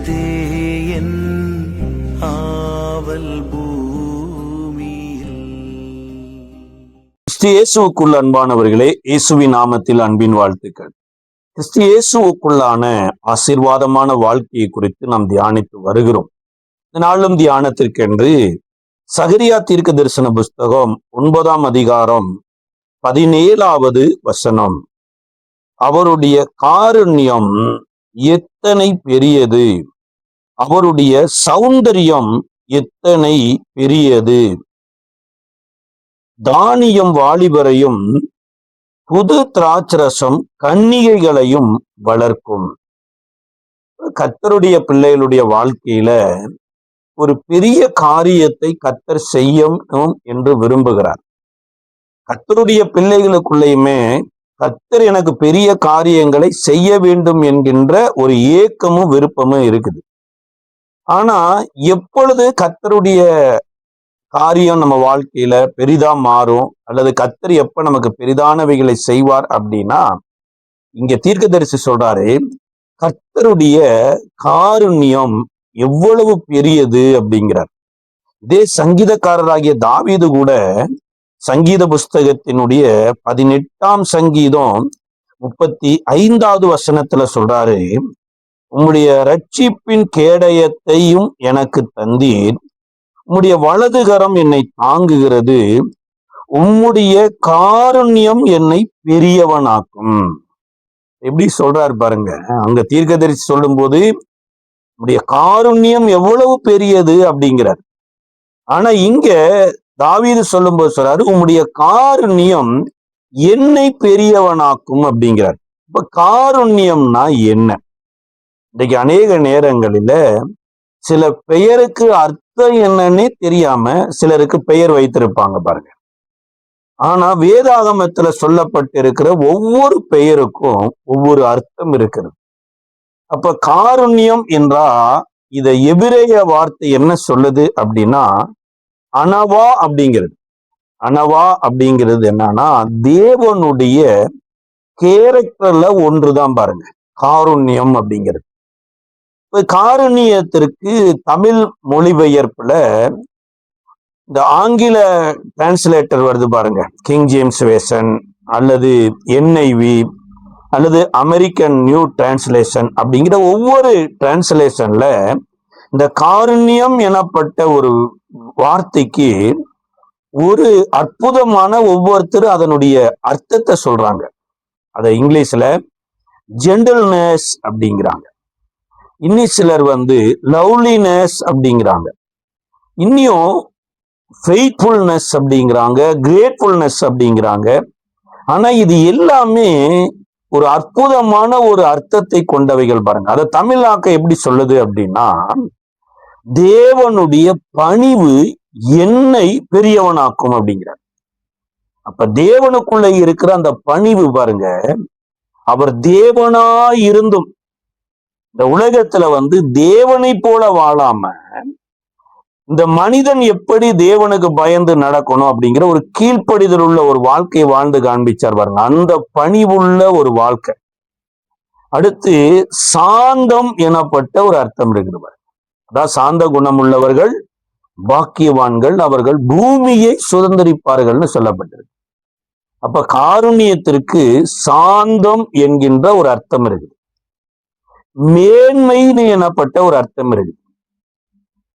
நிறைந்ததே என் ஆவல் பூமியில். கிறிஸ்து இயேசுவுக்குள் அன்பானவர்களே, இயேசுவின் நாமத்தில் அன்பின் வாழ்த்துக்கள். கிறிஸ்து இயேசுவுக்குள்ளான ஆசீர்வாதமான வாழ்க்கையை குறித்து நாம் தியானித்து வருகிறோம். இந்த நாளும் தியானத்திற்கென்று சகரியா தீர்க்க தரிசன புஸ்தகம் 9ஆம் அதிகாரம் 17வது வசனம். அவருடைய காருண்யம் எத்தனை பெரியது, அவருடைய சௌந்தரியம் எத்தனை பெரியது, தானியம் வாலிபரையும் புது திராட்சரசம் கன்னிகைகளையும் வளர்க்கும். கர்த்தருடைய பிள்ளைகளுடைய வாழ்க்கையில ஒரு பெரிய காரியத்தை கர்த்தர் செய்யணும் என்று விரும்புகிறார். கர்த்தருடைய பிள்ளைகளுக்குள்ளேயுமே கர்த்தர் எனக்கு பெரிய காரியங்களை செய்ய வேண்டும் என்கின்ற ஒரு ஏக்கமும் விருப்பமும் இருக்குது. ஆனா எப்பொழுது கர்த்தருடைய காரியம் நம்ம வாழ்க்கையில பெரிதா மாறும், அல்லது கர்த்தர் எப்ப நமக்கு பெரிதானவைகளை செய்வார் அப்படின்னா, இங்க தீர்க்கதரிசி சொல்றாரு, கர்த்தருடைய காருண்யம் எவ்வளவு பெரியது அப்படிங்கிறார். இதே சங்கீதக்காரராகிய தாவீது கூட சங்கீத புஸ்தகத்தினுடைய 18ஆம் சங்கீதம் 35வது வசனத்துல சொல்றாரு, உம்முடைய ரட்சிப்பின் கேடயத்தையும் எனக்கு தந்தீர், உம்முடைய வலதுகரம் என்னை தாங்குகிறது, உம்முடைய காருண்யம் என்னை பெரியவனாக்கும். எப்படி சொல்றாரு பாருங்க. அங்க தீர்க்கதரிசி சொல்லும் போது உம்முடைய காருண்யம் எவ்வளவு பெரியது அப்படிங்கிறார். ஆனா இங்க தாவீது சொல்லும் போது சொல்றாரு, உம்முடைய காருண்யம் என்னை பெரியவனாக்கும் அப்படிங்கிறார். இப்ப காருண்யம்னா என்ன? இன்னைக்கு அநேக நேரங்களில சில பெயருக்கு அர்த்தம் என்னன்னே தெரியாம சிலருக்கு பெயர் வைத்திருப்பாங்க பாருங்க. ஆனா வேதாகமத்துல சொல்லப்பட்டிருக்கிற ஒவ்வொரு பெயருக்கும் ஒவ்வொரு அர்த்தம் இருக்கிறது. அப்ப காருண்யம் என்றா இத எபிரேய வார்த்தை என்ன சொல்லுது அப்படின்னா அனவா அப்படிங்கிறது. அனவா அப்படிங்கிறது என்னன்னா தேவனுடைய கேரக்டர்ல ஒன்றுதான் பாருங்க காருண்யம் அப்படிங்கிறது. காருண்யத்திற்கு தமிழ் மொழிபெயர்ப்புல இந்த ஆங்கில டிரான்ஸ்லேட்டர் வருது பாருங்க, கிங் ஜேம்ஸ் வேர்ஷன் அல்லது NIV அல்லது அமெரிக்கன் நியூ டிரான்ஸ்லேஷன் அப்படிங்கிற ஒவ்வொரு டிரான்ஸ்லேஷன்ல இந்த காருண்யம் எனப்பட்ட ஒரு வார்த்தைக்கு ஒரு அற்புதமான ஒவ்வொருத்தரும் அதனுடைய அர்த்தத்தை சொல்றாங்க. அதை இங்கிலீஷ்ல ஜென்டில்னஸ் அப்படிங்கிறாங்க, இன்னும் சிலர் லவ்லினஸ் அப்படிங்கிறாங்க, இன்னும் ஃபெய்த்ஃபுல்னஸ் அப்படிங்கிறாங்க, கிரேட்ஃபுல்னஸ் அப்படிங்கிறாங்க. ஆனா இது எல்லாமே ஒரு அற்புதமான ஒரு அர்த்தத்தை கொண்டவைகள் பாருங்க. அதை தமிழாக்க எப்படி சொல்லுது அப்படின்னா, தேவனுடைய பணிவு என்னை பெரியவனாக்கும் அப்படிங்கிறார். அப்ப தேவனுக்குள்ள இருக்கிற அந்த பணிவு பாருங்க, அவர் தேவனாய் இருந்தும் இந்த உலகத்துல தேவனை போல வாழாம இந்த மனிதன் எப்படி தேவனுக்கு பயந்து நடக்கணும் அப்படிங்கிற ஒரு கீழ்ப்படிதல் உள்ள ஒரு வாழ்க்கை வாழ்ந்து காண்பிச்சார் பாருங்க. அந்த பணிவுள்ள ஒரு வாழ்க்கை. அடுத்து சாந்தம் எனப்பட்ட ஒரு அர்த்தம் இருக்குது பாருங்க. அதான் சாந்த குணம் உள்ளவர்கள் பாக்கியவான்கள், அவர்கள் பூமியை சுதந்திரிப்பார்கள்னு சொல்லப்பட்டிருக்கு. அப்ப காருண்யத்திற்கு சாந்தம் என்கின்ற ஒரு அர்த்தம் இருக்குது. மேன்மைன்னு எனப்பட்ட ஒரு அர்த்தம் இருக்குது.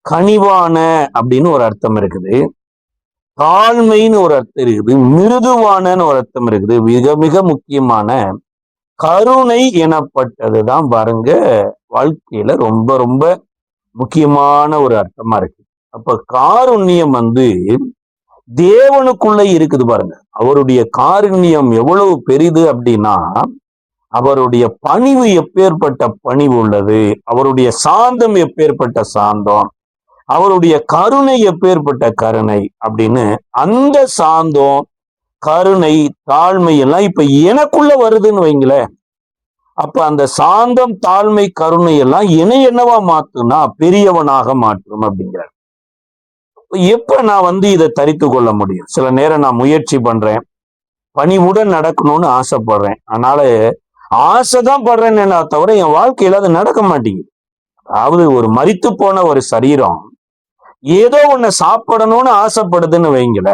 கனிவான அப்படின்னு ஒரு அர்த்தம் இருக்குது. தாழ்மைன்னு ஒரு அர்த்தம் இருக்குது. மிருதுவானன்னு ஒரு அர்த்தம் இருக்குது. மிக மிக முக்கியமான கருணை எனப்பட்டதுதான் பாருங்க வாழ்க்கையில ரொம்ப ரொம்ப முக்கியமான ஒரு அர்த்தமா இருக்கு. அப்ப காருண்யம் தேவனுக்குள்ள இருக்குது பாருங்க. அவருடைய காருண்யம் எவ்வளவு பெரிது அப்படின்னா, அவருடைய பணிவு எப்பேற்பட்ட பணிவு உள்ளது, அவருடைய சாந்தம் எப்பேற்பட்ட சாந்தம், அவருடைய கருணை எப்பேற்பட்ட கருணை அப்படின்னு அந்த சாந்தம் கருணை தாழ்மை எல்லாம் இப்ப எனக்குள்ள வருதுன்னு வைங்களேன். அப்ப அந்த சாந்தம் தாழ்மை கருணை எல்லாம் என்னவா மாத்துனா பெரியவனாக மாற்றும் அப்படிங்கிறார். எப்ப நான் இதை தரித்து கொள்ள முடியும்? சில நேரம் நான் முயற்சி பண்றேன், பணிவுடன் நடக்கணும்னு ஆசைப்படுறேன். அதனால ஆசைதான் படுறேன்னு தவிர என் வாழ்க்கையில அது நடக்க மாட்டேங்குது. அதாவது ஒரு மரித்து போன ஒரு சரீரம் ஏதோ ஒண்ணு சாப்பிடணும்னு ஆசைப்படுதுன்னு வைங்கள,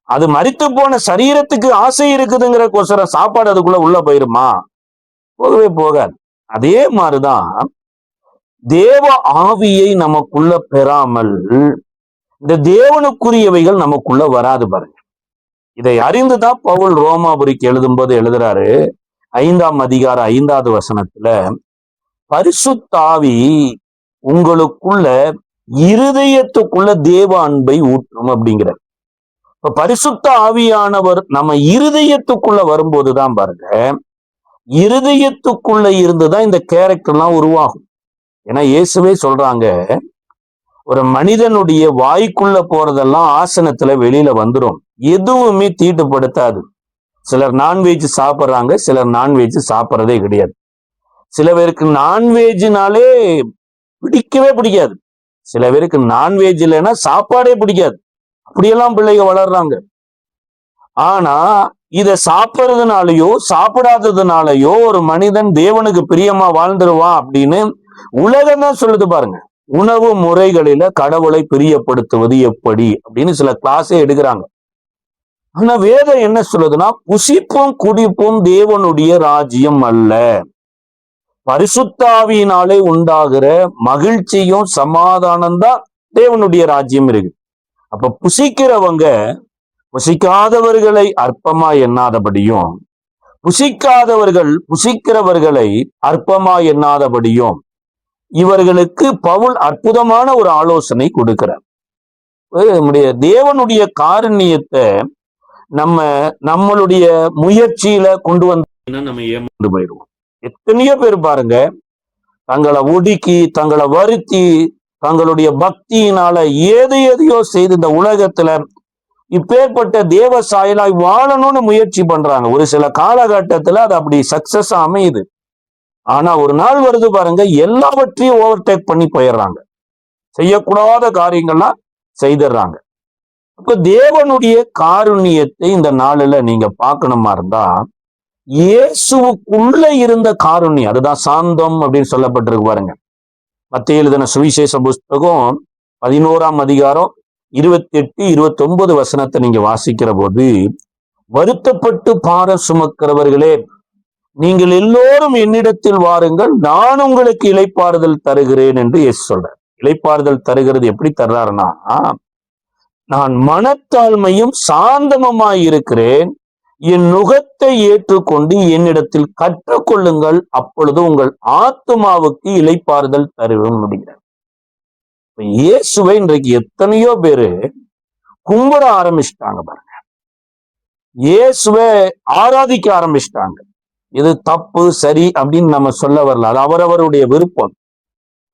அது மரித்து போன சரீரத்துக்கு ஆசை இருக்குதுங்கிற கோசரம் சாப்பாடு அதுக்குள்ள உள்ள போயிருமா? போகவே போகாது. அதே மாதிரிதான் தேவ ஆவியை நமக்குள்ள பெறாமல் இந்த தேவனுக்குரியவைகள் நமக்குள்ள வராது பாருங்க. இதை அறிந்துதான் பவுல் ரோமாபுரிக்கு எழுதும்போது எழுதுறாரு, 5ஆம் அதிகாரம் 5வது வசனத்துல, பரிசுத்த ஆவி உங்களுக்குள்ள இருதயத்துக்குள்ள தேவ அன்பை ஊற்றும் அப்படிங்கிறார். இப்ப பரிசுத்த ஆவியானவர் நம்ம இருதயத்துக்குள்ள வரும்போதுதான் பாருங்க, இருதயத்துக்குள்ள இருந்துதான் இந்த கேரக்டர்லாம் உருவாகும். ஏன்னா இயேசுவே சொல்றாங்க, ஒரு மனிதனுடைய வாய்க்குள்ள போறதெல்லாம் ஆசனத்துல வெளியில வந்துடும், எதுவுமே தீட்டுப்படுத்தாது. சிலர் நான்வெஜ் சாப்பிட்றாங்க, சிலர் நான்வெஜ் சாப்பிட்றதே கிடையாது. சில பேருக்கு நான்வெஜ்னாலே பிடிக்கவே பிடிக்காது, சில பேருக்கு நான்வெஜ் இல்லைன்னா சாப்பாடே பிடிக்காது. அப்படியெல்லாம் பிள்ளைங்க வளர்றாங்க. ஆனா இதை சாப்பிட்றதுனாலயோ சாப்பிடாததுனாலயோ ஒரு மனிதன் தேவனுக்கு பிரியமா வாழ்ந்துருவான் அப்படின்னு உலகம் தான் சொல்லுது பாருங்க. உணவு முறைகளில கடவுளை பிரியப்படுத்துவது எப்படி அப்படின்னு சில கிளாஸே எடுக்கிறாங்க. ஆனா வேதம் என்ன சொல்லுதுன்னா, புசிப்பும் குடிப்பும் தேவனுடைய ராஜ்யம் அல்ல, பரிசுத்தாவியினாலே உண்டாகிற மகிழ்ச்சியும் சமாதானம் தான் தேவனுடைய ராஜ்யம் இருக்கு. அப்ப புசிக்கிறவங்க புசிக்காதவர்களை அற்பமா எண்ணாதபடியும், புசிக்காதவர்கள் புசிக்கிறவர்களை அற்பமா எண்ணாதபடியும் இவர்களுக்கு பவுல் அற்புதமான ஒரு ஆலோசனை கொடுக்கிறார். நம்முடைய தேவனுடைய காருண்யத்தை நம்மளுடைய முயற்சியில கொண்டு வந்து நம்ம ஏமாந்து போயிடுவோம். எத்தனையோ பேர் பாருங்க, தங்களை ஒடுக்கி தங்களை வருத்தி தங்களுடைய பக்தியினால எதையோ செய்து இந்த உலகத்துல இப்பேற்பட்ட தேவ சாயலாய் வாழணும்னு முயற்சி பண்றாங்க. ஒரு சில காலகட்டத்துல அது அப்படி சக்சஸ் அமையுது. ஆனா ஒரு நாள் வருது பாருங்க, எல்லாவற்றையும் ஓவர்டேக் பண்ணி போயிடுறாங்க, செய்யக்கூடாத காரியங்கள்லாம் செய்துடுறாங்க. அப்ப தேவனுடைய காருண்யத்தை இந்த நாளில நீங்க பார்க்கணுமா இருந்தா, இயேசுவுக்குள்ள இருந்த காருண்யம், அதுதான் சாந்தம் அப்படின்னு சொல்லப்பட்டிருக்கு பாருங்க. மத்தேயு எழுதின சுவிசேஷ புஸ்தகம் 11ஆம் அதிகாரம் 28, 29 வசனத்தை நீங்க வாசிக்கிற போது, வருத்தப்பட்டு பாரம் சுமக்கிறவர்களே நீங்கள் எல்லோரும் என்னிடத்தில் வாருங்கள், நான் உங்களுக்கு இளைப்பாறுதல் தருகிறேன் என்று இயேசு சொல்றார். இளைப்பாறுதல் தருகிறது எப்படி தர்றாருன்னா, நான் மனத்தாழ்மையும் சாந்தமுமாய் இருக்கிறேன், என் நுகத்தை ஏற்றுக்கொண்டு என்னிடத்தில் கற்றுக்கொள்ளுங்கள், அப்பொழுது உங்கள் ஆத்துமாவுக்கு இளைப்பாறுதல் தருவேன் அப்படிங்கிறார். இயேசுவை இன்றைக்கு எத்தனையோ பேரு கும்பிட ஆரம்பிச்சிட்டாங்க பாருங்க, இயேசுவை ஆராதிக்க ஆரம்பிச்சிட்டாங்க. இது தப்பு சரி அப்படின்னு நம்ம சொல்ல வரல, அது அவரவருடைய விருப்பம்.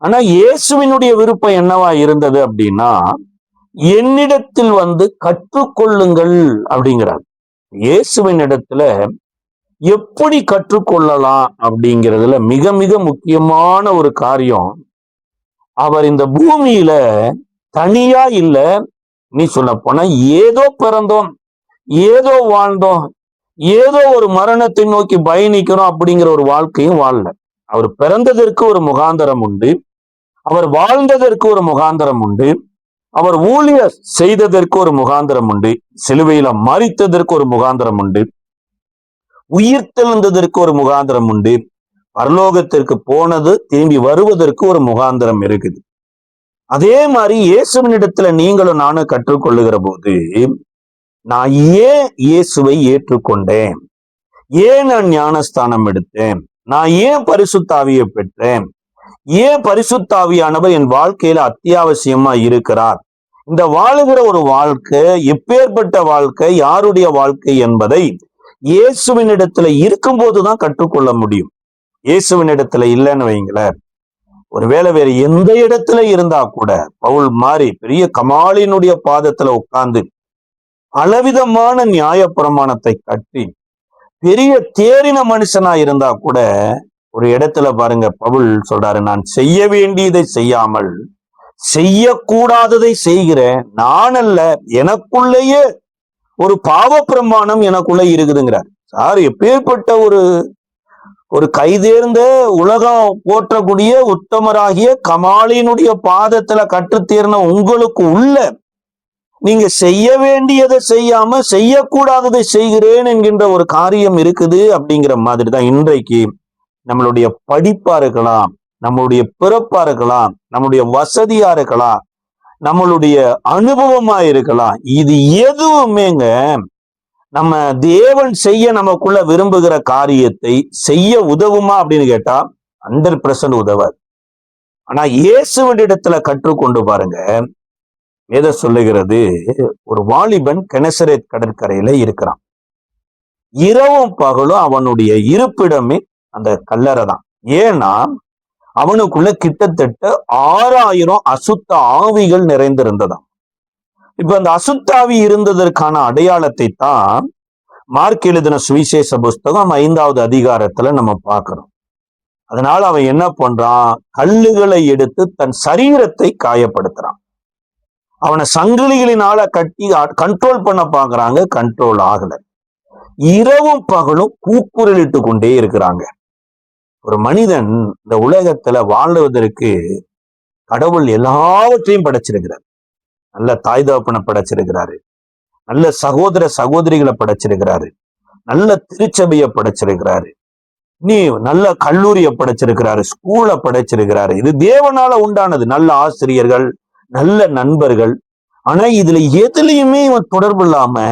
ஆனா இயேசுவினுடைய விருப்பம் என்னவா இருந்தது அப்படின்னா, என்னிடத்தில் வந்து கற்றுக்கொள்ளுங்கள் அப்படிங்கிறார். இயேசுவின் இடத்துல எப்படி கற்றுக்கொள்ளலாம் அப்படிங்கிறதுல மிக மிக முக்கியமான ஒரு காரியம், அவர் இந்த பூமியில தனியா இல்ல, நீ சொல்ல போனா ஏதோ பிறந்தோம், ஏதோ வாழ்ந்தோம், ஏதோ ஒரு மரணத்தை நோக்கி பயணிக்கிறோம் அப்படிங்கிற ஒரு வாழ்க்கையும் வாழல. அவர் பிறந்ததற்கு ஒரு முகாந்தரம் உண்டு, அவர் வாழ்ந்ததற்கு ஒரு முகாந்தரம் உண்டு, அவர் ஊழியர் செய்ததற்கு ஒரு முகாந்தரம் உண்டு, சிலுவையில மரித்ததற்கு ஒரு முகாந்தரம் உண்டு, உயிர் தெழுந்ததற்கு ஒரு முகாந்தரம் உண்டு, பரலோகத்திற்கு போனது திரும்பி வருவதற்கு ஒரு முகாந்தரம் இருக்குது. அதே மாதிரி இயேசுவினிடத்துல நீங்களும் நானும் கற்றுக்கொள்ளுகிற போது, நான் ஏன் இயேசுவை ஏற்றுக்கொண்டேன், ஏன் நான் ஞானஸ்தானம் எடுத்தேன், நான் ஏன் பரிசுத்தாவியை பெற்றேன், ஏன் பரிசுத்தாவியானவர் என் வாழ்க்கையில அத்தியாவசியமா இருக்கிறார், இந்த வாழுகிற ஒரு வாழ்க்கை எப்பேற்பட்ட வாழ்க்கை, யாருடைய வாழ்க்கை என்பதை இயேசுவின் இடத்துல இருக்கும் போதுதான் கற்றுக்கொள்ள முடியும். இயேசுவின் இடத்துல இல்லைன்னு வைங்களேன், ஒருவேளை வேற எந்த இடத்துல இருந்தா கூட பவுல் மாதிரி பெரிய கமாலினுடைய பாதத்துல உட்கார்ந்து பலவிதமான நியாய பிரமாணத்தை கட்டி பெரிய தேறின மனுஷனா இருந்தா கூட, ஒரு இடத்துல பாருங்க பவுல் சொல்றாரு, நான் செய்ய வேண்டியதை செய்யாமல் செய்யக்கூடாததை செய்கிறேன், நான் அல்ல, எனக்குள்ளேயே ஒரு பாவ பிரமாணம் எனக்குள்ள இருக்குதுங்கிறார். சார் எப்பேற்பட்ட ஒரு ஒரு கைதேர்ந்த உலகம் போற்றக்கூடிய உத்தமராகிய கமாலினுடைய பாதத்துல கற்றுத்தேர்ன உங்களுக்கு உள்ள நீங்க செய்ய வேண்டியதை செய்யாம செய்யக்கூடாததை செய்கிறேன் என்கின்ற ஒரு காரியம் இருக்குது. அப்படிங்கிற மாதிரி தான் இன்றைக்கு நம்மளுடைய படிப்பா இருக்கலாம், நம்மளுடைய பிறப்பா இருக்கலாம், நம்மளுடைய வசதியா இருக்கலாம், நம்மளுடைய அனுபவமா இருக்கலாம். இது எதுவுமேங்க நம்ம தேவன் செய்ய நமக்குள்ள விரும்புகிற காரியத்தை செய்ய உதவுமா அப்படின்னு கேட்டா 100% உதவாது. ஆனா இயேசுவின் இடத்துல கற்றுக்கொண்டு பாருங்க, எதை சொல்லுகிறது, ஒரு வாலிபன் கெனசரேத் கடற்கரையில இருக்கிறான். இரவும் பகலும் அவனுடைய இருப்பிடமே அந்த கல்லறை தான். ஏன்னா அவனுக்குள்ள கிட்டத்தட்ட 6000 அசுத்த ஆவிகள் நிறைந்திருந்ததாம். இப்ப அந்த அசுத்தாவி இருந்ததற்கான அடையாளத்தை தான் மார்க் எழுதின சுவிசேஷ புஸ்தகம் 5வது அதிகாரத்துல நம்ம பார்க்கிறோம். அதனால அவன் என்ன பண்றான், கல்லுகளை எடுத்து தன் சரீரத்தை காயப்படுத்துறான். அவனை சங்கிலிகளினால கட்டி கண்ட்ரோல் பண்ண பாக்குறாங்க, கண்ட்ரோல் ஆகல. இரவும் பகலும் கூக்குரலிட்டு கொண்டே இருக்கிறாங்க. ஒரு மனிதன் இந்த உலகத்துல வாழுவதற்கு கடவுள் எல்லாவற்றையும் படைச்சிருக்கிறார். நல்ல தாய் தகப்பனை படைச்சிருக்கிறாரு, நல்ல சகோதர சகோதரிகளை படைச்சிருக்கிறாரு, நல்ல திருச்சபையை படைச்சிருக்கிறாரு, நீ நல்ல கல்லூரியை படைச்சிருக்கிறாரு, ஸ்கூலை படைச்சிருக்கிறாரு. இது தேவனால உண்டானது, நல்ல ஆசிரியர்கள், நல்ல நண்பர்கள். ஆனா இதுல எதுலையுமே இவன் தொடர்பு இல்லாம,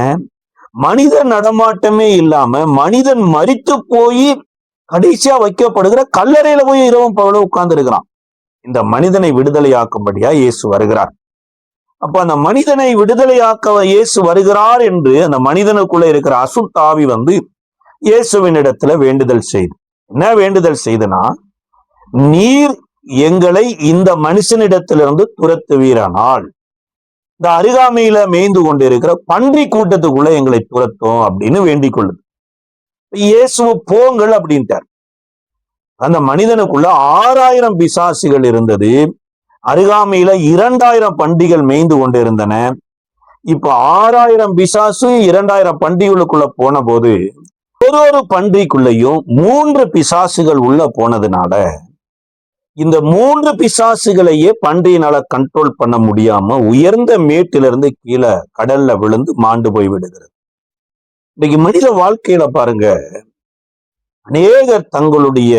மனித நடமாட்டமே இல்லாம, மனிதன் மரித்து போய் கடைசியா வைக்கப்படுகிற கல்லறையில போய் இரவும் பகலும் உட்கார்ந்து இருக்கிறான். இந்த மனிதனை விடுதலையாக்கும்படியா இயேசு வருகிறார். அப்ப அந்த மனிதனை விடுதலையாக்க இயேசு வருகிறார் என்று அந்த மனிதனுக்குள்ள இருக்கிற அசுத்தாவி இயேசுவின் இடத்துல வேண்டுதல் செய்து, என்ன வேண்டுதல் செய்தனா, நீர் எங்களை இந்த மனுஷனிடத்திலிருந்து துரத்துவீரானால் இந்த அருகாமையில மேய்ந்து கொண்டு இருக்கிற பன்றி கூட்டத்துக்குள்ள எங்களை துரத்தும் அப்படின்னு வேண்டிக் கொள்ளுது. இயேசுவ போங்கள் அப்படின்ட்டார். அந்த மனிதனுக்குள்ள 6000 பிசாசுகள் இருந்தது. அருகாமையில 2000 பண்டிகள் மேய்ந்து கொண்டு இருந்தன. இப்ப 6000 பிசாசு 2000 பண்டிகளுக்குள்ள போன போது ஒரு பன்றிக்குள்ளேயும் 3 பிசாசுகள் உள்ள போனதுனால இந்த 3 பிசாசுகளையே பன்றியினால கண்ட்ரோல் பண்ண முடியாம உயர்ந்த மேட்டிலிருந்து கீழே கடல்ல விழுந்து மாண்டு போய் விடுகிறது. இன்னைக்கு மனித வாழ்க்கையில பாருங்க, அநேகர் தங்களுடைய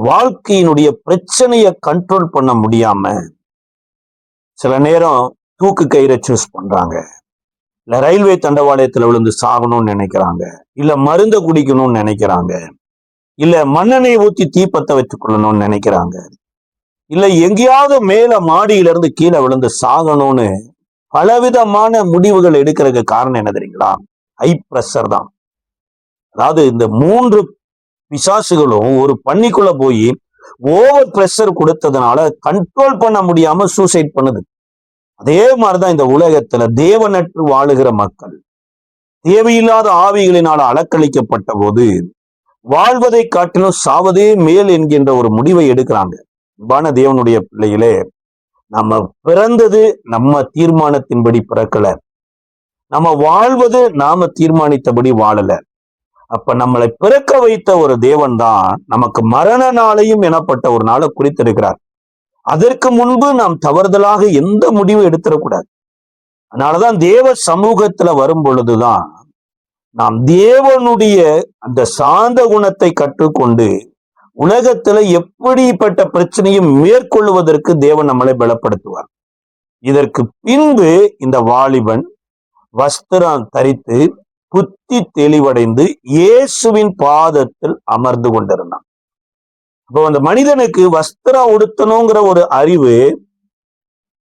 வாழ்க்கையினுடைய பிரச்சனையை கண்ட்ரோல் பண்ண முடியாம சில நேரம் தூக்கு கயிறை சூஸ் பண்றாங்க, இல்ல ரயில்வே தண்டவாளயத்துல விழுந்து சாகணும்னு நினைக்கிறாங்க, இல்ல மருந்த குடிக்கணும்னு நினைக்கிறாங்க, இல்ல மண்ணெண்ணெய் ஊத்தி தீப்பத்த வச்சுக் கொள்ளணும்னு நினைக்கிறாங்க, இல்ல எங்கேயாவது மேல மாடியிலிருந்து கீழே விழுந்து சாகணும்னு பலவிதமான முடிவுகள் எடுக்கிறதுக்கு காரணம் என்ன தெரியுங்களா? ஹை பிரஷர் தான். அதாவது இந்த 3 பிசாசுகளும் ஒரு பன்னிக்குள்ள போய் ஓவர் பிரஷர் கொடுத்ததுனால கண்ட்ரோல் பண்ண முடியாம சூசைட் பண்ணுது. அதே மாதிரிதான் இந்த உலகத்துல தேவனற்று வாழுகிற மக்கள் தேவையில்லாத ஆவிகளினால அலக்களிக்கப்பட்ட போது வாழ்வதை காட்டிலும் சாவதே மேல் என்கின்ற ஒரு முடிவை எடுக்கிறாங்க. அன்பான தேவனுடைய பிள்ளைகளே, நம்ம பிறந்தது நம்ம தீர்மானத்தின்படி பிறக்கல, நம்ம வாழ்வது நாம தீர்மானித்தபடி வாழல. அப்ப நம்மளை பிறக்க வைத்த ஒரு தேவன் தான் நமக்கு மரண நாளையும் எனப்பட்ட ஒரு நாளை குறித்திருக்கிறார். அதற்கு முன்பு நாம் தவறுதலாக எந்த முடிவும் எடுத்துடக்கூடாது. அதனாலதான் தேவ சமூகத்துல வரும் பொழுதுதான் நாம் தேவனுடைய அந்த சாந்த குணத்தை கற்றுக்கொண்டு உலகத்துல எப்படிப்பட்ட பிரச்சனையும் மேற்கொள்வதற்கு தேவன் நம்மளை பலப்படுத்துவார். இதற்கு பின்பு இந்த வாலிபன் வஸ்திரம் தரித்து புத்தி தெளிவடைந்து இயேசுவின் பாதத்தில் அமர்ந்து கொண்டிருந்தான். அப்போ அந்த மனிதனுக்கு வஸ்திரம் உடுத்தணுங்கிற ஒரு அறிவு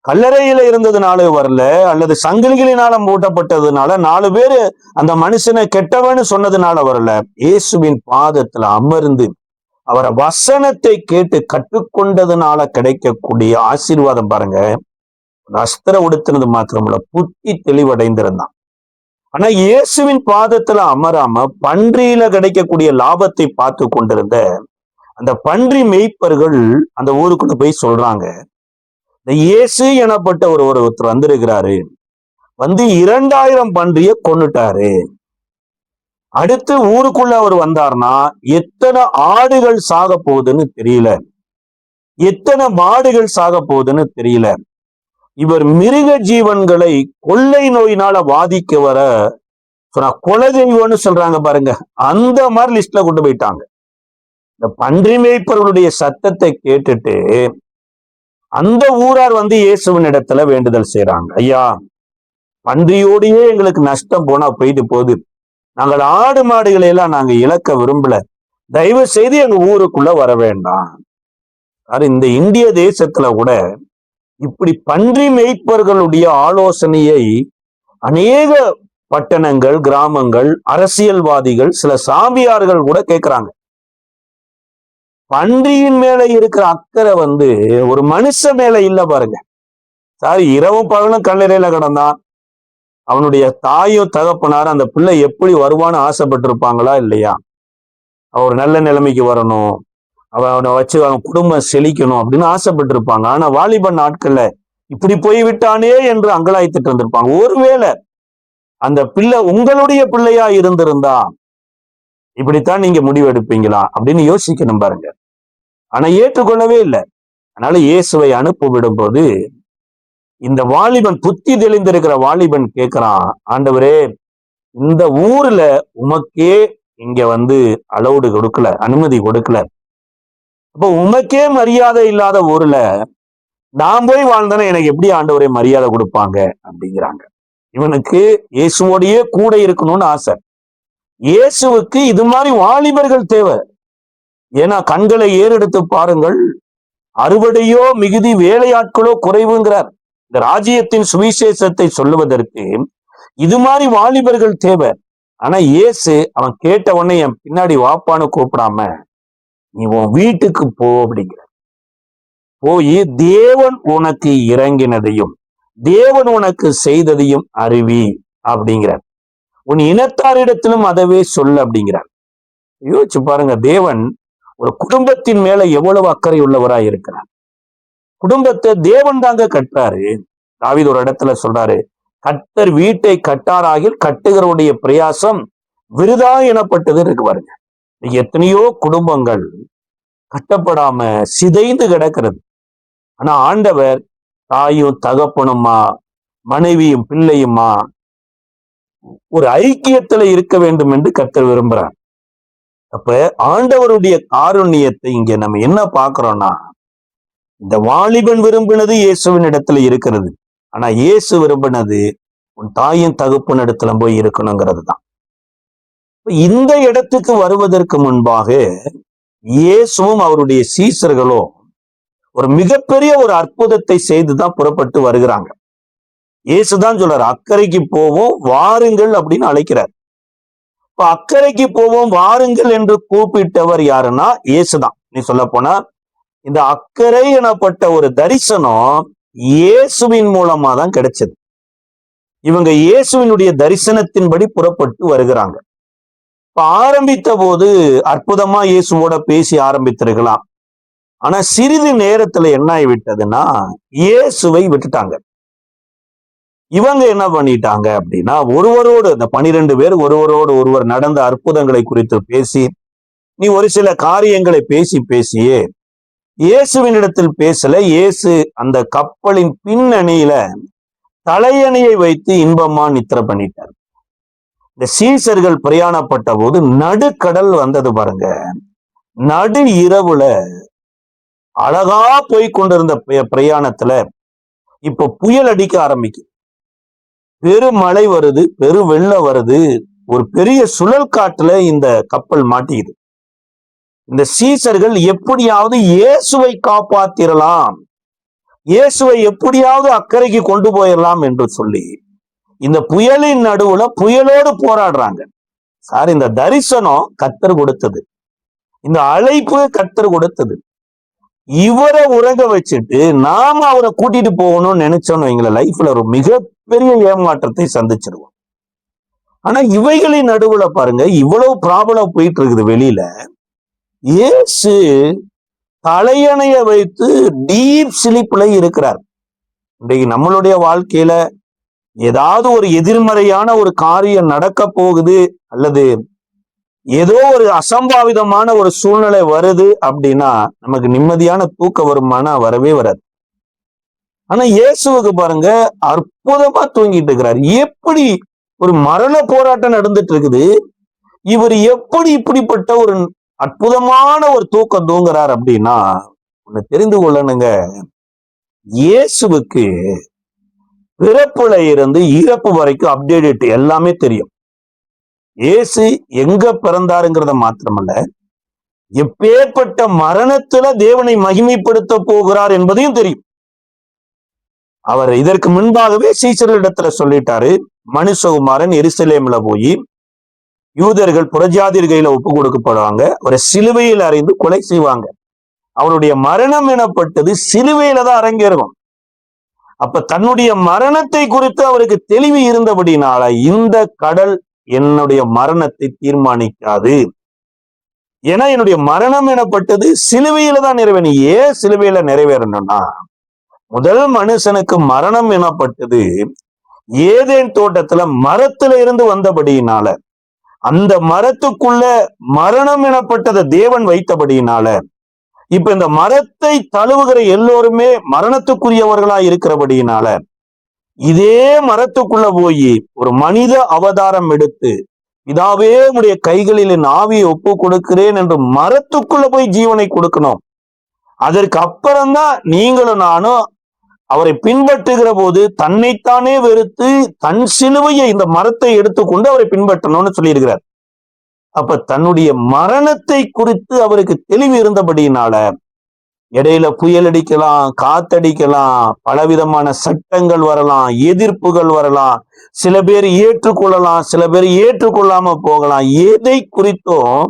கல்லறையில இருந்ததுனால வரல, அல்லது சங்கிலிகளினால மூட்டப்பட்டதுனால 4 பேரு அந்த மனுஷனை கெட்டவன்னு சொன்னதுனால வரல. இயேசுவின் பாதத்துல அமர்ந்து அவரை வசனத்தை கேட்டு கற்றுக்கொண்டதுனால கிடைக்கக்கூடிய ஆசீர்வாதம் பாருங்க. வஸ்திரம் உடுத்தினது மாத்திரமல்ல, புத்தி தெளிவடைந்திருந்தான். ஆனா இயேசுவின் பாதத்துல அமராம பன்றியில கிடைக்கக்கூடிய லாபத்தை பார்த்து கொண்டிருந்த அந்த பன்றி மேய்ப்பர்கள் அந்த ஊருக்குள்ள போய் சொல்றாங்க, இந்த இயேசு எனப்பட்ட ஒருத்தர் வந்திருக்கிறாரு, 2000 பன்றிய கொன்னுட்டாரு. அடுத்து ஊருக்குள்ள அவர் வந்தார்னா எத்தனை ஆடுகள் சாக போகுதுன்னு தெரியல, எத்தனை மாடுகள் சாக போகுதுன்னு தெரியல. இவர் மிருக ஜீவன்களை கொள்ளை நோயினால பாதிக்க வர கொலை தெய்வம்னு சொல்றாங்க பாருங்க, அந்த மாதிரி லிஸ்ட்ல கொண்டு போயிட்டாங்க. இந்த பன்றி மேய்ப்பவர்களுடைய சத்தத்தை கேட்டுட்டு அந்த ஊரார் வந்து இயேசுவின் இடத்துல வேண்டுதல் செய்யறாங்க. ஐயா, பன்றியோடையே எங்களுக்கு நஷ்டம் போனா போயிட்டு போகுது, நாங்கள் ஆடு மாடுகளை எல்லாம் நாங்க இழக்க விரும்பல, தயவு செய்து எங்க ஊருக்குள்ள வர வேண்டாம். இந்த இந்திய தேசத்துல கூட இப்படி பன்றி மேய்ப்பவர்களுடைய ஆலோசனையை அநேக பட்டணங்கள், கிராமங்கள், அரசியல்வாதிகள், சில சாமியார்கள் கூட கேட்கிறாங்க. பன்றியின் மேல இருக்கிற அக்கறை வந்து ஒரு மனுஷ மேல இல்ல பாருங்க. இரவும் பகலும் கல்லறையில கிடந்தான், அவனுடைய தாயும் தகப்பனாரும் அந்த பிள்ளை எப்படி வருவான்னு ஆசைப்பட்டிருப்பாங்களா இல்லையா? அவர் நல்ல நிலைமைக்கு வரணும், அவனை வச்சு அவன் குடும்பம் செழிக்கணும் அப்படின்னு ஆசைப்பட்டிருப்பாங்க. ஆனா வாலிபன் நாட்கள்ல இப்படி போய்விட்டானே என்று அங்கலாய்த்துட்டு இருந்திருப்பாங்க. ஒருவேளை அந்த பிள்ளை உங்களுடைய பிள்ளையா இருந்திருந்தா இப்படித்தான் நீங்க முடிவெடுப்பீங்களா அப்படின்னு யோசிக்கணும் பாருங்க. ஆனா ஏற்றுக்கொள்ளவே இல்லை. அதனால இயேசுவை அனுப்பிவிடும் போது இந்த வாலிபன், புத்தி தெளிந்திருக்கிற வாலிபன் கேட்கிறான், ஆண்டவரே, இந்த ஊர்ல உமக்கே இங்க வந்து அலௌடு கொடுக்கல, அனுமதி கொடுக்கல, அப்ப உமக்கே மரியாதை இல்லாத ஊர்ல நான் போய் வாழ்ந்தேன்னா எனக்கு எப்படி ஆண்டவரே மரியாதை கொடுப்பாங்க அப்படிங்கிறாங்க. இவனுக்கு இயேசுவோடையே கூட இருக்கணும்னு ஆசை. இயேசுவுக்கு இது மாதிரி வாலிபர்கள் தேவை. ஏன்னா கண்களை ஏறெடுத்து பாருங்கள், அறுவடையோ மிகுதி, வேலையாட்களோ குறைவுங்கிறார். இந்த ராஜ்யத்தின் சுவிசேஷத்தை சொல்லுவதற்கு இது மாதிரி வாலிபர்கள் தேவை. ஆனா இயேசு அவன் கேட்ட உடனே என் பின்னாடி வாப்பான்னு கூப்பிடாம நீ உன் வீட்டுக்கு போ அப்படிங்கிற. போய் தேவன் உனக்கு இறங்கினதையும் தேவன் உனக்கு செய்ததையும் அறிவி அப்படிங்கிறார். உன் இனத்தாரிடத்திலும் அதவே சொல்லு அப்படிங்கிறார். யோசிச்சு பாருங்க, தேவன் ஒரு குடும்பத்தின் மேல எவ்வளவு அக்கறை உள்ளவராய் இருக்கிறார். குடும்பத்தை தேவன் தாங்க கட்டுறாரு. தாவீது ஒரு இடத்துல சொல்றாரு, கர்த்தர் வீட்டை கட்டாராகில் கட்டுகிறவருடைய பிரயாசம் விருதா எனப்பட்டது இருக்கு பாருங்க. எத்தனையோ குடும்பங்கள் கட்டப்படாம சிதைந்து கிடக்கிறது. ஆனா ஆண்டவர் தாயும் தகப்பனுமா மனைவியும் பிள்ளையுமா ஒரு ஐக்கியத்துல இருக்க வேண்டும் என்று கர்த்தர் விரும்புறார். அப்ப ஆண்டவருடைய காருண்யத்தை இங்க நம்ம என்ன பாக்குறோம்னா, இந்த வாலிபன் விரும்பினது இயேசுவின் இடத்துல இருக்கிறது. ஆனா இயேசு விரும்பினது உன் தாயின் தகப்பன் இடத்துல போய் இருக்கணுங்கிறது தான். இந்த இடத்துக்கு வருவதற்கு முன்பாக இயேசுவும் அவருடைய சீசர்களும் ஒரு மிகப்பெரிய ஒரு அற்புதத்தை செய்துதான் புறப்பட்டு வருகிறாங்க. இயேசுதான் சொல்றாரு, அக்கறைக்கு போவோம் வாருங்கள் அப்படின்னு அழைக்கிறார். இப்ப அக்கறைக்கு போவோம் வாருங்கள் என்று கூப்பிட்டவர் யாருன்னா இயேசுதான். நீ சொல்ல போனா இந்த அக்கறை எனப்பட்ட ஒரு தரிசனம் இயேசுவின் மூலமா தான் கிடைச்சது. இவங்க இயேசுவினுடைய தரிசனத்தின்படி புறப்பட்டு வருகிறாங்க. இப்ப ஆரம்பித்த போது அற்புதமா இயேசுவோட பேசி ஆரம்பித்திருக்கலாம். ஆனா சிறிது நேரத்துல என்ன ஆகிவிட்டதுன்னா இயேசுவை விட்டுட்டாங்க. இவங்க என்ன பண்ணிட்டாங்க அப்படின்னா, ஒருவரோடு இந்த 12 பேர் ஒருவரோடு ஒருவர் நடந்த அற்புதங்களை குறித்து பேசி, நீ ஒரு சில காரியங்களை பேசியே இயேசுவினிடத்தில் பேசல. இயேசு அந்த கப்பலின் பின்னணியில தலையணையை வைத்து இன்பமா நித்திர பண்ணிட்டார். இந்த சீசர்கள் பிரயாணப்பட்ட போது நடுக்கடல் வந்தது பாருங்க. நடு இரவுல அழகா போய் கொண்டிருந்த பிரயாணத்துல இப்ப புயல் அடிக்க ஆரம்பிக்குது. பெருமழை வருது, பெரு வெள்ளம் வருது, ஒரு பெரிய சுழல் காட்டுல இந்த கப்பல் மாட்டிக்குது. இந்த சீசர்கள் எப்படியாவது இயேசுவை காப்பாத்திரலாம், இயேசுவை எப்படியாவது அக்கறைக்கு கொண்டு போயிடலாம் என்று சொல்லி இந்த புயலின் நடுவுல புயலோடு போராடுறாங்க. இந்த தரிசனம் கர்த்தர் கொடுத்தது, இந்த அழைப்பு கர்த்தர் கொடுத்தது. இவரை உறங்க வச்சுட்டு நாம அவரை கூட்டிட்டு போகணும்னு நினைச்சோன்னு எங்களை லைஃப்ல ஒரு மிகப்பெரிய ஏமாற்றத்தை சந்திச்சிருவோம். ஆனா இவைகளின் நடுவுல பாருங்க, இவ்வளவு ப்ராப்ளம் போயிட்டு இருக்குது வெளியில. இயேசு தலையணைய வைத்து டீப் ஸ்லீப்ல இருக்கிறார். இன்றைக்கு நம்மளுடைய வாழ்க்கையில ஏதாவது ஒரு எதிர்மறையான ஒரு காரியம் நடக்க போகுது அல்லது ஏதோ ஒரு அசம்பாவிதமான ஒரு சூழ்நிலை வருது அப்படின்னா நமக்கு நிம்மதியான தூக்கம் வருமானா வரவே வராது. ஆனா இயேசுவுக்கு பாருங்க, அற்புதமா தூங்கிட்டு இருக்கிறார். எப்படி ஒரு மரண போராட்டம் நடந்துட்டு இருக்குது, இவர் எப்படி இப்படிப்பட்ட ஒரு அற்புதமான ஒரு தூக்கம் தூங்குறார் அப்படின்னா ஒண்ணு தெரிந்து கொள்ளணுங்க. இயேசுவுக்கு பிறப்புல இருந்து இறப்பு வரைக்கும் அப்டேட் எல்லாமே தெரியும். இயேசு எங்க பிறந்தாருங்கிறத மாத்திரமல்ல, எப்பேற்பட்ட மரணத்துல தேவனை மகிமைப்படுத்த போகிறார் என்பதையும் தெரியும். அவர் இதற்கு முன்பாகவே சீசர்களிடத்துல சொல்லிட்டாரு, மனுஷகுமாரன் எருசலேம்ல போய் யூதர்கள் புறஜாதியர் கையில ஒப்பு கொடுக்கப்படுவாங்க, ஒரு சிலுவையில் அறைந்து கொலை செய்வாங்க. அவருடைய மரணம் எனப்பட்டது சிலுவையில தான் அரங்கேறும். அப்ப தன்னுடைய மரணத்தை குறித்து அவருக்கு தெளிவு இருந்தபடினால இந்த கடல் என்னுடைய மரணத்தை தீர்மானிக்காது. ஏன்னா என்னுடைய மரணம் எனப்பட்டது சிலுவையில தான் நிறைவேறும். ஏன் சிலுவையில நிறைவேறணும்னா, முதல் மனுஷனுக்கு மரணம் எனப்பட்டது ஏதேன் தோட்டத்துல மரத்துல இருந்து வந்தபடியினால, அந்த மரத்துக்குள்ள மரணம் எனப்பட்டதை தேவன் வைத்தபடியினால, இப்ப இந்த மரத்தை தழுவுகிற எல்லோருமே மரணத்துக்குரியவர்களா இருக்கிறபடியினால, இதே மரத்துக்குள்ள போய் ஒரு மனித அவதாரம் எடுத்து, பிதாவே உடைய கைகளில் என் ஆவியை ஒப்பு கொடுக்கிறேன் என்று மரத்துக்குள்ள போய் ஜீவனை கொடுக்கணும். அதற்கு அப்புறம்தான் நீங்களும் நானும் அவரை பின்பற்றுகிற போது தன்னைத்தானே வெறுத்து தன் சிலுவையை இந்த மரத்தை எடுத்துக்கொண்டு அவரை பின்பற்றணும்னு சொல்லியிருக்கிறார். அப்ப தன்னுடைய மரணத்தை குறித்து அவருக்கு தெளிவு இருந்தபடியினால, இடையில புயல் அடிக்கலாம், காத்தடிக்கலாம், பலவிதமான சட்டங்கள் வரலாம், எதிர்ப்புகள் வரலாம், சில பேர் ஏற்றுக்கொள்ளலாம், சில பேர் ஏற்றுக்கொள்ளாம போகலாம். எதை குறித்தும்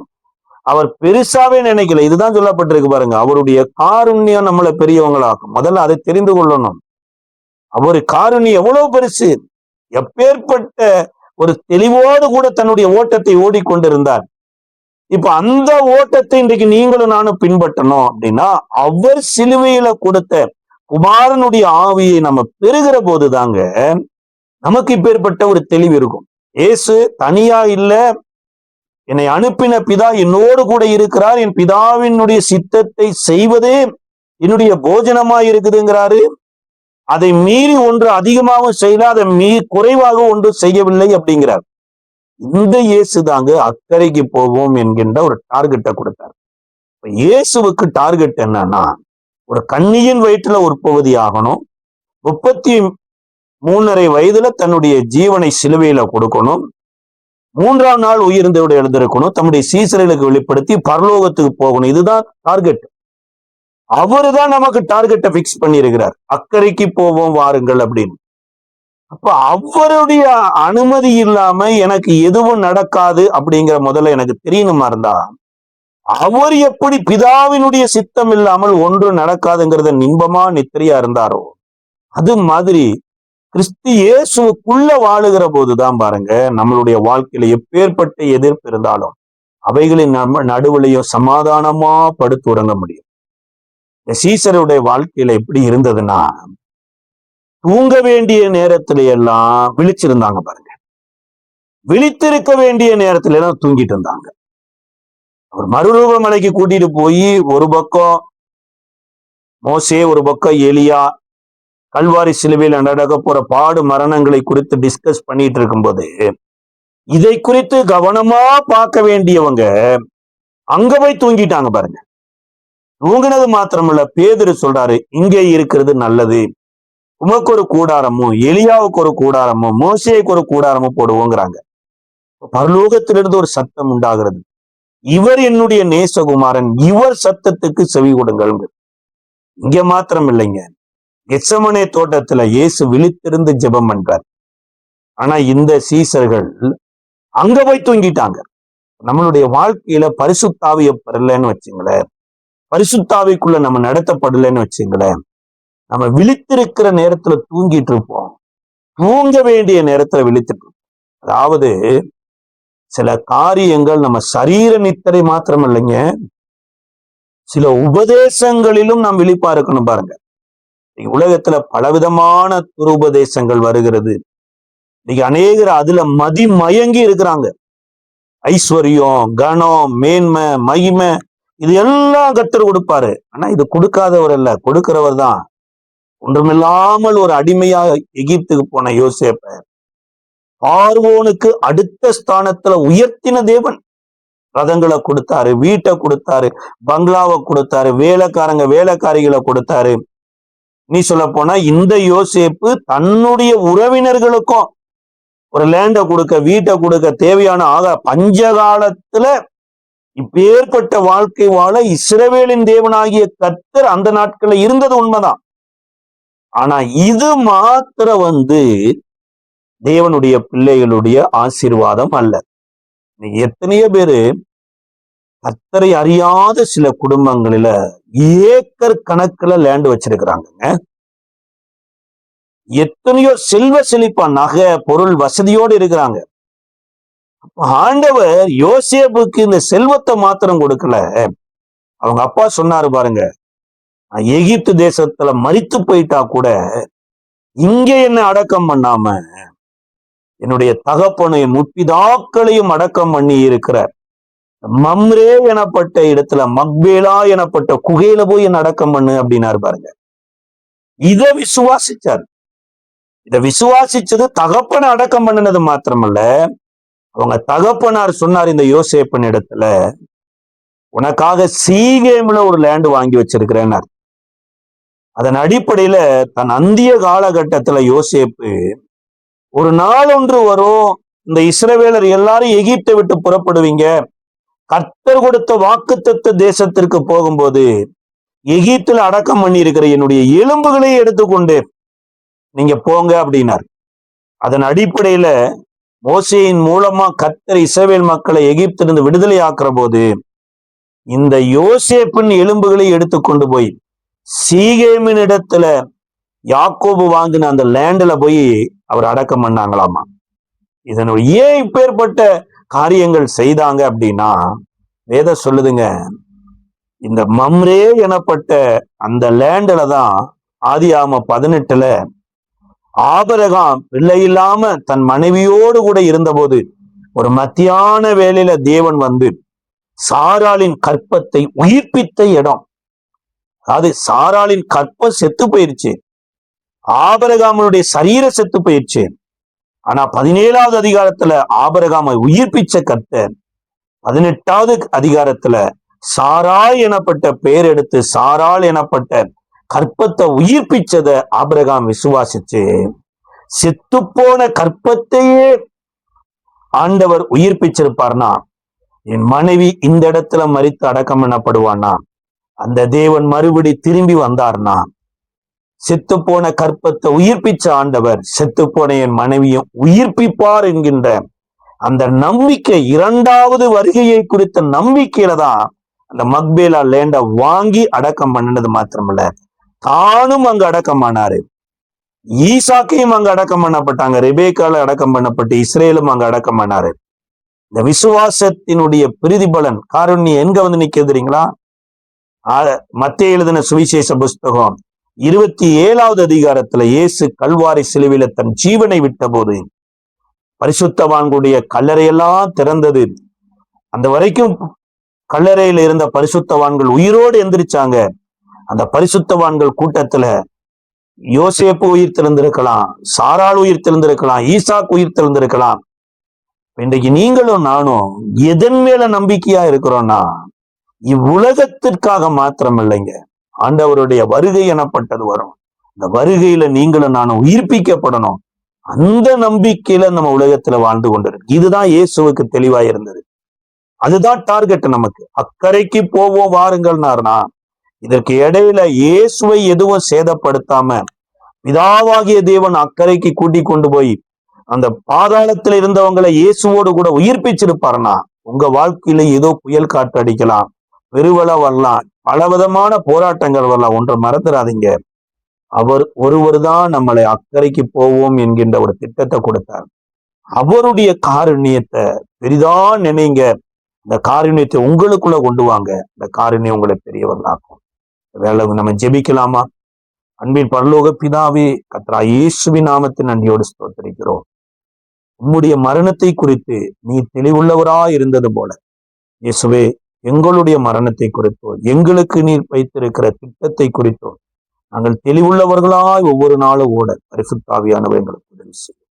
அவர் பெருசாவே நினைக்கல. இதுதான் சொல்லப்பட்டிருக்கு பாருங்க, அவருடைய காருண்யம் நம்மளை பெரியவங்களாக்கும். முதல்ல அதை தெரிந்து கொள்ளணும். அவரு காருண்யம் எவ்வளவு பெருசு, எப்பேற்பட்ட ஒரு தெளிவோடு கூட தன்னுடைய ஓட்டத்தை ஓடிக்கொண்டிருந்தார். இப்ப அந்த ஓட்டத்தை இன்றைக்கு நீங்களும் நானும் பின்பற்றணும் அப்படின்னா, அவர் சிலுவையில கொடுத்த குமாரனுடைய ஆவியை நம்ம பெறுகிற போதுதாங்க நமக்கு இப்பேற்பட்ட ஒரு தெளிவு இருக்கும். இயேசு தனியா இல்ல, என்னை அனுப்பின பிதா என்னோடு கூட இருக்கிறார், என் பிதாவினுடைய சித்தத்தை செய்வதே என்னுடைய போஜனமா இருக்குதுங்கிறாரு. அதை மீறி ஒன்று அதிகமாகவும் செய்யல, அதை குறைவாக ஒன்று செய்யவில்லை அப்படிங்கிறார். இந்த இயேசு தாங்க அக்கறைக்கு போவோம் என்கின்ற ஒரு டார்கெட்டை கொடுத்தார். இயேசுவுக்கு டார்கெட் என்னன்னா, ஒரு கன்னியின் வயிற்றுல உற்பத்தி ஆகணும், 33.5 வயதுல தன்னுடைய ஜீவனை சிலுவையில கொடுக்கணும், 3ஆம் நாள் உயிர்ந்தோடு எழுந்திருக்கணும், தம்முடைய சீசர்களுக்கு வெளிப்படுத்தி பரலோகத்துக்கு போகணும். இதுதான் டார்கெட். அவருதான் நமக்கு டார்கெட்டை பிக்ஸ் பண்ணி இருக்கிறார். அக்கறைக்கு போவோம் வாருங்கள் அப்படின்னு. அப்ப அவருடைய அனுமதி இல்லாம எனக்கு எதுவும் நடக்காது அப்படிங்கிற முதல்ல எனக்கு தெரியணுமா இருந்தா, அவர் எப்படி பிதாவினுடைய சித்தம் இல்லாமல் ஒன்று நடக்காதுங்கிறத நின்பமா நித்திரையா இருந்தாரோ, அது மாதிரி கிறிஸ்து இயேசுக்குள்ள வாழுகிற போதுதான் பாருங்க, நம்மளுடைய வாழ்க்கையில எப்பேற்பட்ட எதிர்ப்பு இருந்தாலும் அவைகளின் நடுவுலையும் சமாதானமா படுத்து உறங்க முடியும். சீசருடைய வாழ்க்கையில எப்படி இருந்ததுன்னா, தூங்க வேண்டிய நேரத்துல எல்லாம் விழிச்சிருந்தாங்க பாருங்க, விழித்திருக்க வேண்டிய நேரத்துல எல்லாம் தூங்கிட்டு இருந்தாங்க. அவர் மறுரூப மலைக்கு கூட்டிட்டு போய் ஒரு பக்கம் மோசே, ஒரு பக்கம் எலியா, கல்வாரி சிலுவையில் நடக்க போற பாடு மரணங்களை குறித்து டிஸ்கஸ் பண்ணிட்டு இருக்கும்போது, இதை குறித்து கவனமா பார்க்க வேண்டியவங்க அங்க போய் தூங்கிட்டாங்க பாருங்க. தூங்கினது மாத்திரமல்ல, பேதுரு சொல்றாரு, இங்கே இருக்கிறது நல்லது, உமக்கு ஒரு கூடாரமும் எலியாவுக்கு ஒரு கூடாரமும் மோசேக்கு ஒரு கூடாரமும் போடுவோங்கிறாங்க. பரலோகத்திலிருந்து ஒரு சத்தம் உண்டாகிறது, இவர் என்னுடைய நேசகுமாரன், இவர் சத்தத்துக்கு செவி கொடுங்கள். இங்க மாத்திரம் இல்லைங்க, கெத்செமனே தோட்டத்துல இயேசு விழித்திருந்து ஜெபம் பண்றார். ஆனா இந்த சீசர்கள் அங்க போய் தூங்கிட்டாங்க. நம்மளுடைய வாழ்க்கையில பரிசுத்தாவியை பெறலன்னு வச்சுங்களேன், பரிசுத்தாவிக்குள்ள நம்ம நடத்தப்படலைன்னு வச்சுங்களேன், நம்ம விழித்திருக்கிற நேரத்துல தூங்கிட்டு இருப்போம், தூங்க வேண்டிய நேரத்துல விழித்துட்டு இருப்போம். அதாவது சில காரியங்கள் நம்ம சரீர நித்திரை மாத்திரம் இல்லைங்க, சில உபதேசங்களிலும் நாம் விழிப்பா இருக்கணும் பாருங்க. உலகத்துல பலவிதமான துருபதேசங்கள் வருகிறது. இன்னைக்கு அநேகர் அதுல மதிமயங்கி இருக்கிறாங்க. ஐஸ்வர்யம், கனம், மேன்மை, மகிமை, இது எல்லாம் கர்த்தர் கொடுப்பாரு. ஆனா இது கொடுக்காதவர் அல்ல, கொடுக்கிறவர் தான். ஒன்றுமில்லாமல் ஒரு அடிமையா எகிப்துக்கு போன யோசேப்ப பார்வோனுக்கு அடுத்த ஸ்தானத்துல உயர்த்தின தேவன். ரதங்களை கொடுத்தாரு, வீட்டை கொடுத்தாரு, பங்களாவை கொடுத்தாரு, வேலைக்காரிகளை கொடுத்தாரு. நீ சொல்ல போனா இந்த யோசேப்பு தன்னுடைய உறவினர்களுக்கும் ஒரு லேண்டை கொடுக்க, வீட்டை கொடுக்க, தேவையான பஞ்ச காலத்துல இப்பேற்பட்ட வாழ்க்கை வாழ இஸ்ரவேலின் தேவனாகிய கர்த்தர் அந்த நாட்கள்ல இருந்தது உண்மைதான். ஆனா இது மாத்திரம் தேவனுடைய பிள்ளைகளுடைய ஆசீர்வாதம் அல்ல. எத்தனையோ பேரு கர்த்தரை அறியாத சில குடும்பங்களில ஏக்கர் கணக்குல லேண்ட் வச்சிருக்கிறாங்க. எத்தனையோ செல்வ செழிப்பா நகை பொருள் வசதியோடு இருக்கிறாங்க. ஆண்டவர் யோசேப்புக்கு இந்த செல்வத்தை மாத்திரம் கொடுக்கல. அவங்க அப்பா சொன்னாரு பாருங்க, எகிப்து தேசத்துல மரித்து போயிட்டா கூட இங்க என்ன அடக்கம் பண்ணாம என்னுடைய தகப்பனையும் முற்பிதாக்களையும் அடக்கம் பண்ணி இருக்கிற மம்ரே எனப்பட்ட இடத்துல, மக்பேலா எனப்பட்ட குகையில போய் என்ன அடக்கம் பண்ணு அப்படின்னாரு பாருங்க. இத விசுவாசிச்சார். இத விசுவாசிச்சது தகப்பனை அடக்கம் பண்ணினது மாத்திரமல்ல, அவங்க தகப்பனார் சொன்னார் இந்த யோசேப்பின் இடத்துல, உனக்காக சீகேம்ல ஒரு லேண்ட் வாங்கி வச்சிருக்கிறேன்னார். அதன் அடிப்படையில தன் அந்திய காலகட்டத்துல யோசேப்பு ஒரு நாள் ஒன்று வரும், இந்த இஸ்ரவேலர் எல்லாரும் எகிப்தை விட்டு புறப்படுவீங்க, கர்த்தர் கொடுத்த வாக்குத்தத்த தேசத்திற்கு போகும்போது எகிப்துல அடக்கம் பண்ணி இருக்கிற என்னுடைய எலும்புகளை எடுத்துக்கொண்டு நீங்க போங்க அப்படின்னார். அதன் அடிப்படையில மோசேயின் மூலமா கர்த்தர் இஸ்ரவேல் மக்களை எகிப்திலிருந்து விடுதலை ஆக்குற போது இந்த யோசேப்பின் எலும்புகளை எடுத்துக்கொண்டு போய் சீகேமின் இடத்துல யாக்கோபு வாங்கின அந்த லேண்ட்ல போய் அவர் அடக்கம் பண்ணாங்களாமா. இதனுடைய ஏன் இப்பேற்பட்ட காரியங்கள் செய்தாங்க அப்படின்னா, வேதம் சொல்லுதுங்க, இந்த மம்ரே எனப்பட்ட அந்த லேண்ட்ல தான் ஆதியாகம 18 ஆபிரகாம் பிள்ளை இல்லாம தன் மனைவியோடு கூட இருந்தபோது ஒரு மத்தியான வேளையில தேவன் சாராளின் கற்பத்தை உயிர்ப்பித்த இடம். அது சாராளின் கற்பம் செத்து போயிருச்சு, ஆபிரகாமனுடைய சரீர செத்து போயிருச்சு. ஆனா 17வது அதிகாரத்துல ஆபிரகாமை உயிர்ப்பிச்ச கர்த்தர் 18வது அதிகாரத்துல சாராய் எனப்பட்ட பெயர் எடுத்து சாராள் எனப்பட்ட கற்பத்தை உயிர்ப்பிச்சத ஆபிரகாம் விசுவாசிச்சு செத்துப்போன கற்பத்தையே ஆண்டவர் உயிர்ப்பிச்சிருப்பார்னா, என் மனைவி இந்த இடத்துல மரித்து அடக்கம் பண்ணப்படுவானா, அந்த தேவன் மறுபடி திரும்பி வந்தார்னா, செத்து போன கற்பத்தை உயிர்ப்பிச்ச ஆண்டவர் செத்து போன என் மனைவியும் உயிர்ப்பிப்பார் என்கின்ற அந்த நம்பிக்கை, 2வது வருகையை குறித்த நம்பிக்கையில தான் அந்த மக்பேலா லேண்ட வாங்கி அடக்கம் பண்ணினது மாத்திரமல்ல, தானும் அங்கு அடக்கமானாரு. ஈசாக்கையும் அங்கு அடக்கம் பண்ணப்பட்டாங்க, ரெபேக்கால அடக்கம் பண்ணப்பட்டு இஸ்ரேலும் அங்கு அடக்கம் பண்ணாரு. இந்த விசுவாசத்தினுடைய பிரதிபலன் காருண்யம் எங்க நிக்கிறீங்களா? மத்தேயு எழுதின சுவிசேஷ புஸ்தகம் 27வது அதிகாரத்துல இயேசு கல்வாரி சிலுவையில தன் ஜீவனை விட்ட போது பரிசுத்தவான்களுடைய கல்லறையெல்லாம் திறந்தது. அந்த வரைக்கும் கல்லறையில இருந்த பரிசுத்தவான்கள் உயிரோடு எந்திரிச்சாங்க. அந்த பரிசுத்தவான்கள் கூட்டத்துல யோசேப்பு உயிர் திறந்திருக்கலாம், சாராள் உயிர் திறந்திருக்கலாம், ஈசாக் உயிர் திறந்திருக்கலாம். இன்றைக்கு நீங்களும் நானும் எதன் மேல நம்பிக்கையா இருக்கிறோம்னா, இவ்வுலகத்திற்காக மாத்திரம் இல்லைங்க, ஆண்டவருடைய வருகை எனப்பட்டது வரும். இந்த வருகையில நீங்களும் நானும் உயிர்ப்பிக்கப்படணும். அந்த நம்பிக்கையில நம்ம உலகத்துல வாழ்ந்து கொண்டிருக்கு. இதுதான் இயேசுவுக்கு தெளிவா இருந்தது. அதுதான் டார்கெட் நமக்கு. அக்கறைக்கு போவோம் வாருங்கள்னாருனா, இதற்கு இடையில இயேசுவை எதுவும் சேதப்படுத்தாம பிதாவாகிய தேவன் அக்கறைக்கு கூட்டி கொண்டு போய் அந்த பாதாளத்துல இருந்தவங்களை இயேசுவோடு கூட உயிர்ப்பிச்சிருப்பாருனா, உங்க வாழ்க்கையில ஏதோ புயல் காற்று அடிக்கலாம், பெருவளம் வரலாம், பலவிதமான போராட்டங்கள் வரலாம். ஒன்றை மறந்துடாதீங்க, அவர் ஒருவர் தான் நம்மளை அக்கறைக்கு போவோம் என்கின்ற ஒரு திட்டத்தை கொடுத்தார். அவருடைய காருண்யத்தை பெரிதா நினைங்க. இந்த காருண்யத்தை உங்களுக்குள்ள கொண்டு வாங்க. இந்த காருண்யம் உங்களை பெரியவர்களாக்கும். வேலை நம்ம ஜெபிக்கலாமா? அன்பின் பரலோக பிதாவே, கர்த்தராகிய இயேசுவின் நாமத்தின் நன்றியோடு ஸ்தோத்திரிக்கிறோம். உம்முடைய மரணத்தை குறித்து நீ தெளிவுள்ளவராய் இருந்தது போல இயேசுவே எங்களுடைய மரணத்தை குறித்தோ எங்களுக்கு நீர் வைத்திருக்கிற திட்டத்தை குறித்தோ நாங்கள் தெளிவுள்ளவர்களாய் ஒவ்வொரு நாளும் ஓட பரிசுத்த ஆவியானவர் எங்களுக்கு உதவி செய்யும்.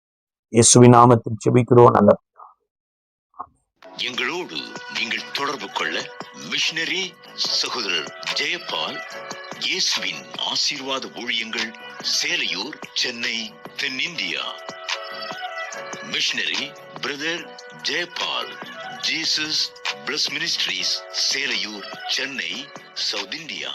இயேசுவின் நாமத்தில் ஜெபிக்கிறோம். நல்ல எங்களோடு நீங்கள் தொடர்பு கொள்ள மிஷனரி சகோதரர் ஜெயபால், இயேசுவின் ஆசீர்வாத ஊழியங்கள், சேலையூர், சென்னை, தென்னிந்தியா. Missionary brother Jayapal, Jesus plus ministries, Selaiyur, Chennai, south India.